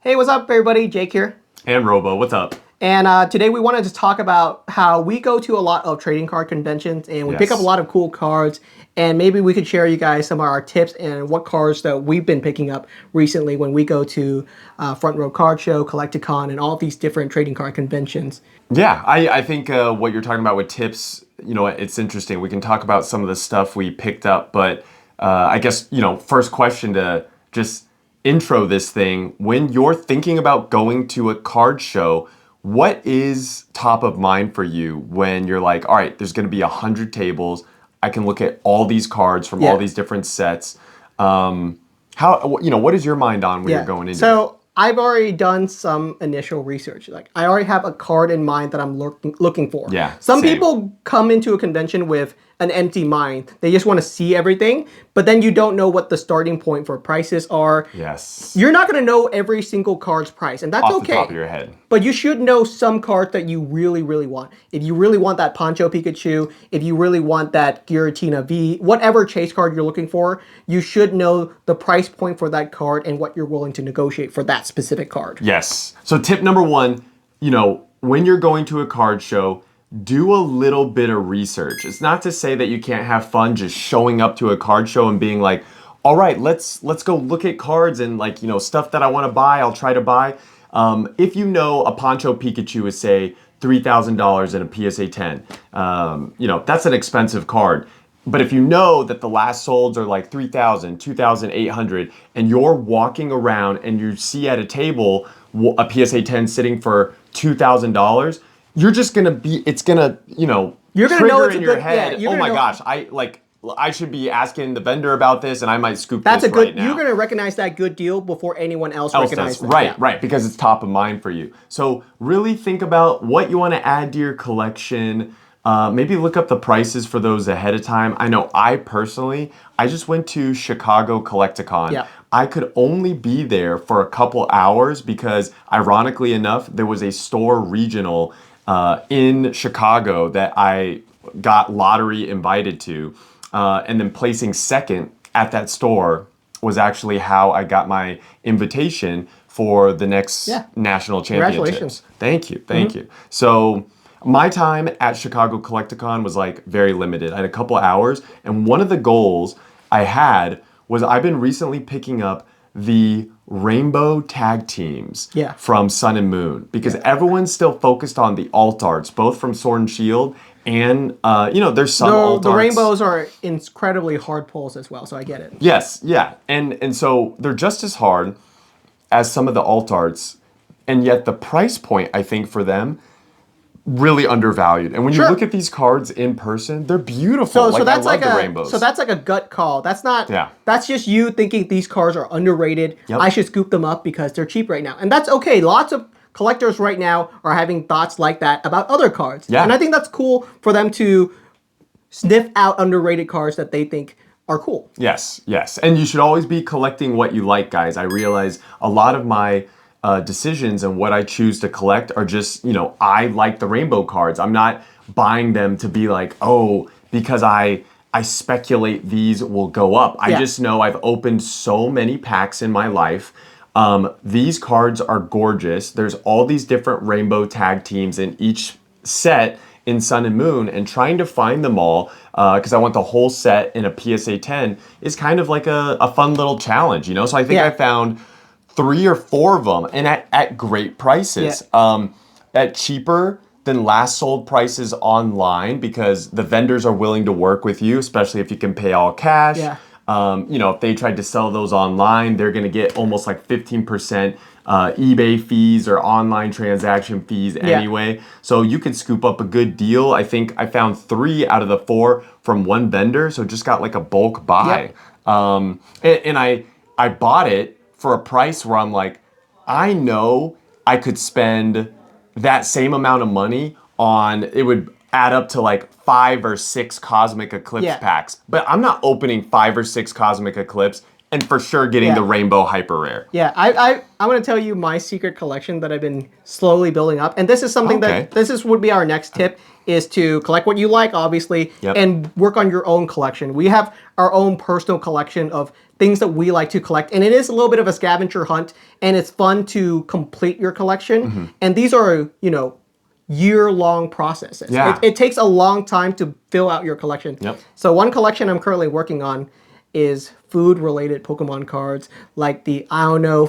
Hey, what's up, everybody? Jake here. And Robo, what's up? And today we wanted to talk about how we go to a lot of trading card conventions and we pick up a lot of cool cards. And maybe we could share you guys some of our tips and what cards that we've been picking up recently when we go to Front Row Card Show, Collecticon, and all these different trading card conventions. Yeah, I think what you're talking about with tips, it's interesting. We can talk about some of the stuff we picked up, but I guess, first question to just intro this thing. When you're thinking about going to a card show, what is top of mind for you when you're like, all right, there's going to be 100 tables. I can look at all these cards from all these different sets. What is your mind on when you're going into it? I've already done some initial research. Like, I already have a card in mind that I'm looking for. Yeah, Some same. people come into a convention with an empty mind. They just want to see everything, but then you don't know what the starting point for prices are. Yes. You're not going to know every single card's price, and that's Off okay. the top of your head. But you should know some cards that you really, really want. If you really want that Poncho Pikachu, if you really want that Giratina V, whatever chase card you're looking for, you should know the price point for that card and what you're willing to negotiate for that specific card. Yes. So tip number one, when you're going to a card show, do a little bit of research. It's not to say that you can't have fun just showing up to a card show and being like, all right, let's go look at cards and stuff that I want to buy, I'll try to buy. If you know a Poncho Pikachu is, say, $3,000 in a PSA 10, that's an expensive card. But if you know that the last solds are like 3,000, 2,800, and you're walking around and you see at a table a PSA 10 sitting for $2,000, you're just gonna be, it's gonna, You're gonna trigger know it's in a your good, head, yeah, oh my gosh, I should be asking the vendor about this and I might scoop this right now. You're gonna recognize that good deal before anyone else recognizes it. Right, because it's top of mind for you. So really think about what you want to add to your collection. Maybe look up the prices for those ahead of time. I know I just went to Chicago Collecticon. Yeah. I could only be there for a couple hours because, ironically enough, there was a store regional in Chicago that I got lottery invited to. And then placing second at that store was actually how I got my invitation for the next national championships. Congratulations. Thank you. So my time at Chicago Collecticon was very limited. I had a couple hours, and one of the goals I had was I've been recently picking up the rainbow tag teams from Sun and Moon because everyone's still focused on the alt arts, both from Sword and Shield and there's some alt arts. The rainbows are incredibly hard pulls as well, so I get it. Yes, yeah, and so they're just as hard as some of the alt arts, and yet the price point I think for them really undervalued. And when you look at these cards in person, they're beautiful. So that's I love the rainbows. So that's like a gut call. That's not. Yeah. That's just you thinking these cards are underrated. Yep. I should scoop them up because they're cheap right now, and that's okay. Lots of collectors right now are having thoughts like that about other cards. Yeah. And I think that's cool for them to sniff out underrated cards that they think are cool. Yes. And you should always be collecting what you like, guys. I realize a lot of my decisions and what I choose to collect are just, I like the rainbow cards. I'm not buying them to be like, oh, because I speculate these will go up. I just know I've opened so many packs in my life. These cards are gorgeous. There's all these different rainbow tag teams in each set in Sun and Moon, and trying to find them all, because I want the whole set in a PSA 10, is kind of like a fun little challenge, So I think I found 3 or 4 of them, and at great prices. At cheaper than last sold prices online, because the vendors are willing to work with you, especially if you can pay all cash. If they tried to sell those online, they're going to get almost like 15% eBay fees or online transaction fees anyway. So you could scoop up a good deal. I think I found 3 out of the 4 from one vendor, so just got like a bulk buy. And I bought it for a price where I'm like, I know I could spend that same amount of money on, it would add up to like 5 or 6 Cosmic Eclipse packs. But I'm not opening 5 or 6 Cosmic Eclipse and for sure getting the Rainbow Hyper Rare. Yeah, I'm going to tell you my secret collection that I've been slowly building up. And this is something would be our next tip, is to collect what you like, obviously, and work on your own collection. We have our own personal collection of things that we like to collect. And it is a little bit of a scavenger hunt, and it's fun to complete your collection. And these are, year-long processes. Yeah. It takes a long time to fill out your collection. Yep. So one collection I'm currently working on is food-related Pokemon cards, like the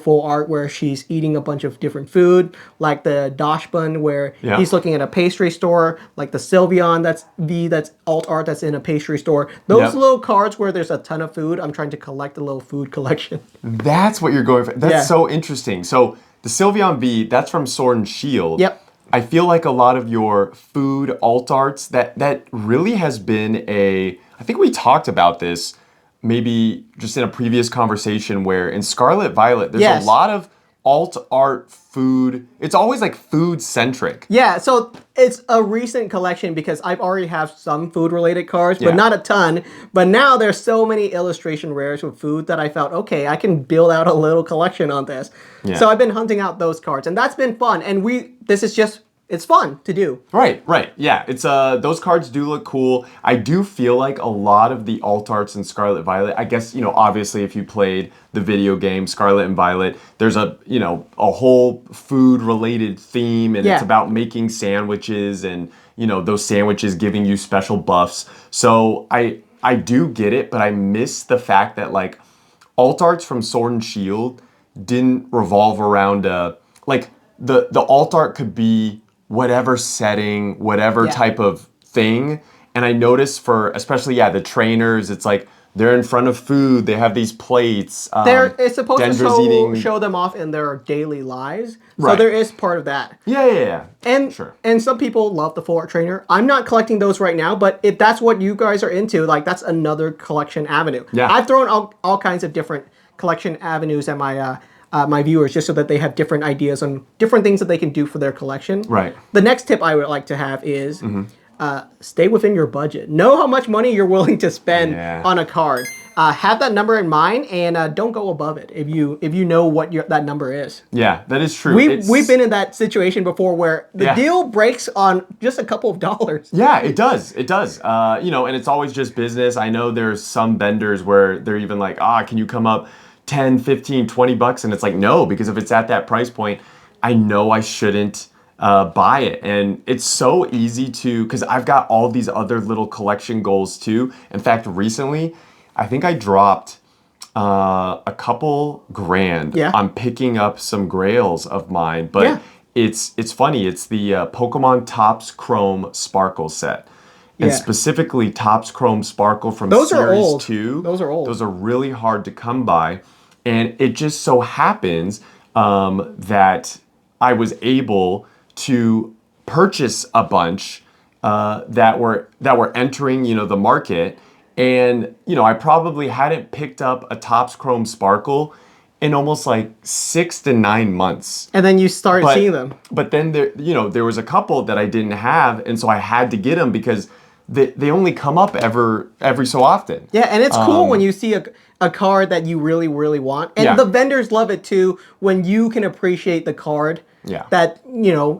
full art where she's eating a bunch of different food, like the Dachshund where he's looking at a pastry store, like the Sylveon that's alt art that's in a pastry store. Those little cards where there's a ton of food, I'm trying to collect a little food collection. That's what you're going for. That's so interesting. So the Sylveon V, that's from Sword and Shield. Yep. I feel like a lot of your food alt arts, that really has been I think we talked about this maybe just in a previous conversation where in Scarlet Violet, there's a lot of alt art food. It's always like food centric. Yeah, so it's a recent collection because I've already have some food related cards, but not a ton. But now there's so many illustration rares with food that I felt, okay, I can build out a little collection on this. Yeah. So I've been hunting out those cards, and that's been fun. And it's fun to do. Right. Yeah, it's those cards do look cool. I do feel like a lot of the alt arts in Scarlet Violet, I guess, obviously if you played the video game Scarlet and Violet, there's a whole food related theme, and it's about making sandwiches and, those sandwiches giving you special buffs. So I do get it, but I miss the fact that like alt arts from Sword and Shield didn't revolve around like the alt art could be whatever setting, whatever type of thing. And I noticed for, especially, the trainers, it's like they're in front of food. They have these plates. It's supposed to show them off in their daily lives. So there is part of that. Yeah. And some people love the full art trainer. I'm not collecting those right now, but if that's what you guys are into, like that's another collection avenue. Yeah. I've thrown all kinds of different collection avenues at my viewers just so that they have different ideas on different things that they can do for their collection. Right. The next tip I would like to have is stay within your budget. Know how much money you're willing to spend on a card. Have that number in mind and don't go above it if you know what that number is. Yeah, that is true. We've been in that situation before where the deal breaks on just a couple of dollars. Yeah, it does. And it's always just business. I know there's some vendors where they're even like, can you come up 10, 15, 20 bucks? And it's like, no, because if it's at that price point, I know I shouldn't buy it. And it's so easy because I've got all these other little collection goals too. In fact, recently, I think I dropped a couple grand on picking up some grails of mine. But it's funny. It's the Pokemon Topps Chrome Sparkle set. And specifically Topps Chrome Sparkle from Series 2. Those are old. Those are really hard to come by. And it just so happens that I was able to purchase a bunch that were entering, the market. And, I probably hadn't picked up a Topps Chrome Sparkle in almost like 6 to 9 months. And then you started seeing them. But then there was a couple that I didn't have, and so I had to get them because they only come up every so often. Yeah, and it's cool when you see a card that you really, really want. And the vendors love it too when you can appreciate the card that,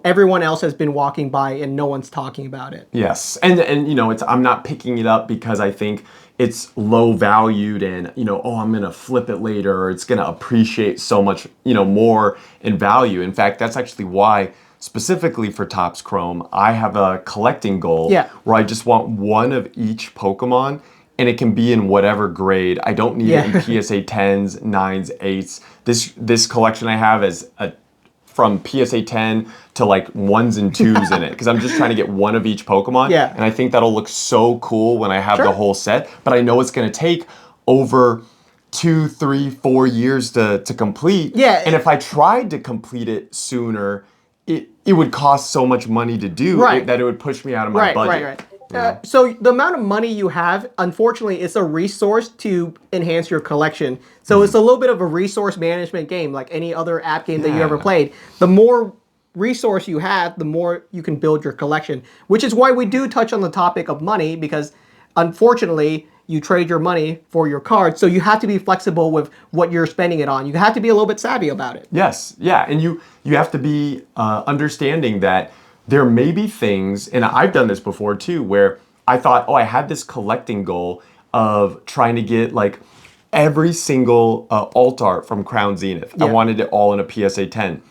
everyone else has been walking by and no one's talking about it. Yes. And I'm not picking it up because I think it's low valued and, I'm going to flip it later or it's going to appreciate so much, more in value. In fact, that's actually why specifically for Topps Chrome, I have a collecting goal where I just want one of each Pokemon, and it can be in whatever grade. I don't need it in PSA 10s, 9s, 8s. This collection I have is from PSA 10 to like 1s and 2s in it, because I'm just trying to get one of each Pokemon. Yeah. And I think that'll look so cool when I have the whole set, but I know it's going to take over 2, 3, 4 years to complete. Yeah. And if I tried to complete it sooner, it would cost so much money to do that it would push me out of my budget. Right. So the amount of money you have, unfortunately, is a resource to enhance your collection. So it's a little bit of a resource management game, like any other app game that you ever played. The more resource you have, the more you can build your collection, which is why we do touch on the topic of money, because unfortunately, you trade your money for your cards, so you have to be flexible with what you're spending it on. You have to be a little bit savvy about it. Yes, and you have to be understanding that there may be things, and I've done this before too, where I thought, I had this collecting goal of trying to get like every single alt art from Crown Zenith. I Yeah. wanted it all in a PSA 10.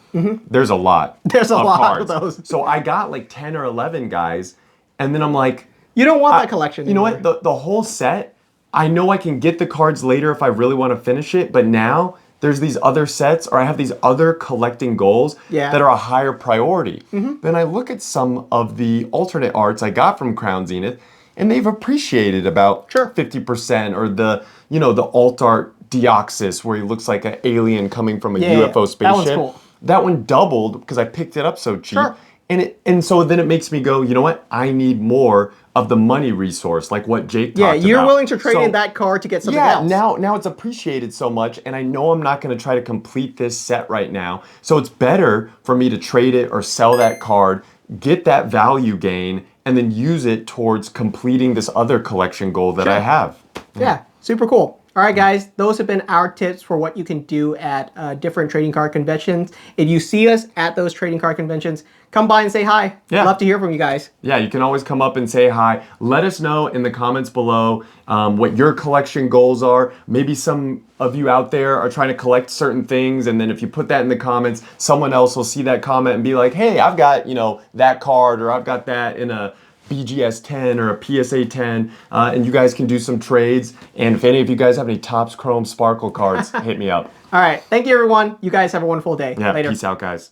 There's a lot. There's a of lot cards. of those. So I got like 10 or 11 guys, and then I'm like, You don't want that collection you know anymore. what? The whole set, I know I can get the cards later if I really want to finish it, but now there's these other sets, or I have these other collecting goals that are a higher priority. Then I look at some of the alternate arts I got from Crown Zenith, and they've appreciated about 50%, or the, you know, the alt art Deoxys, where he looks like an alien coming from a UFO spaceship. That one's cool. That one doubled because I picked it up so cheap. Sure. And so then it makes me go, you know what? I need more of the money resource, like what Jake talked about. Yeah, you're willing to trade in that card to get something else. Now it's appreciated so much, and I know I'm not going to try to complete this set right now. So it's better for me to trade it or sell that card, get that value gain, and then use it towards completing this other collection goal that I have. Yeah, super cool. All right, guys, those have been our tips for what you can do at different trading card conventions. If you see us at those trading card conventions, come by and say hi. Yeah. Love to hear from you guys. Yeah, you can always come up and say hi. Let us know in the comments below what your collection goals are. Maybe some of you out there are trying to collect certain things, and then if you put that in the comments, someone else will see that comment and be like, hey, I've got, you know, that card, or I've got that in a BGS 10 or a PSA 10, and you guys can do some trades. And if any of you guys have any Topps Chrome Sparkle cards, hit me up. All right, thank you, everyone. You guys have a wonderful day. Yeah, Later. peace out, guys.